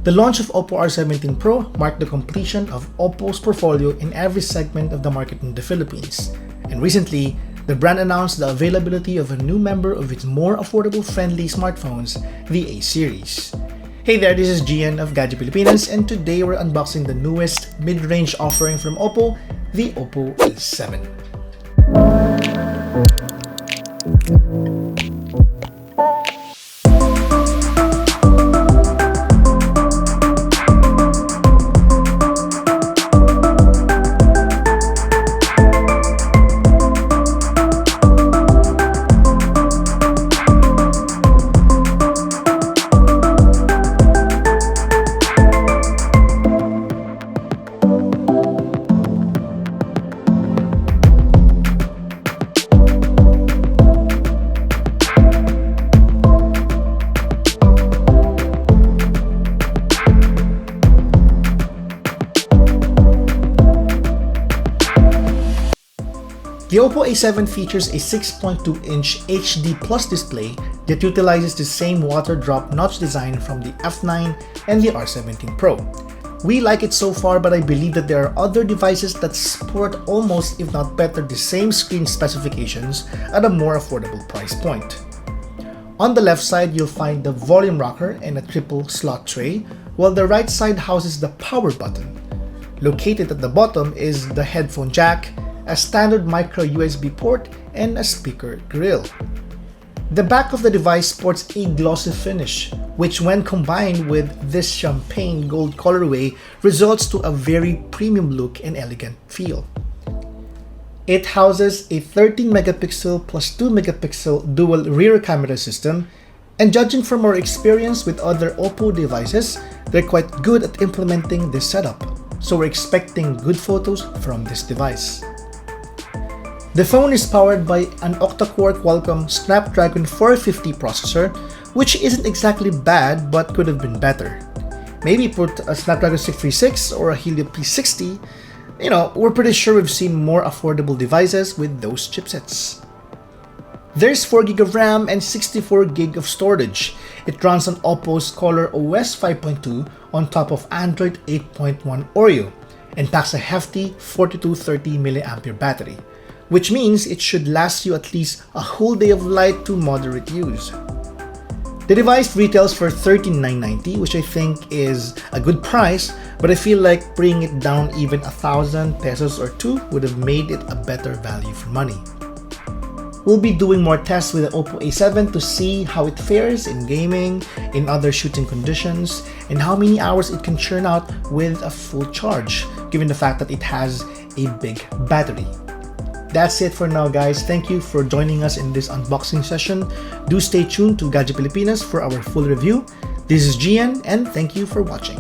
The launch of OPPO A7 Pro marked the completion of OPPO's portfolio in every segment of the market in the Philippines. And recently, the brand announced the availability of a new member of its more affordable friendly smartphones, the A series. Hey there, this is Gian of Gadget Pilipinas, and today we're unboxing the newest mid-range offering from OPPO, the OPPO A7. The OPPO A7 features a 6.2-inch HD Plus display that utilizes the same water drop notch design from the F9 and the R17 Pro. We like it so far, but I believe that there are other devices that sport almost, if not better, the same screen specifications at a more affordable price point. On the left side, you'll find the volume rocker and a triple slot tray, while the right side houses the power button. Located at the bottom is the headphone jack, a standard micro USB port, and a speaker grill. The back of the device sports a glossy finish, which when combined with this champagne gold colorway results to a very premium look and elegant feel. It houses a 13-megapixel plus 2-megapixel dual rear camera system, and judging from our experience with other OPPO devices, they're quite good at implementing this setup, so we're expecting good photos from this device. The phone is powered by an octa-core Qualcomm Snapdragon 450 processor, which isn't exactly bad but could have been better. Maybe put a Snapdragon 636 or a Helio P60. We're pretty sure we've seen more affordable devices with those chipsets. There's 4GB of RAM and 64GB of storage. It runs on OPPO's Color OS 5.2 on top of Android 8.1 Oreo and packs a hefty 4230 mAh battery, which means it should last you at least a whole day of light to moderate use. The device retails for $13,990, which I think is a good price, but I feel like bringing it down even 1,000 pesos or two would have made it a better value for money. We'll be doing more tests with the OPPO A7 to see how it fares in gaming, in other shooting conditions, and how many hours it can churn out with a full charge, given the fact that it has a big battery. That's it for now, guys. Thank you for joining us in this unboxing session. Do stay tuned to Gadget Pilipinas for our full review. This is Gian, and thank you for watching.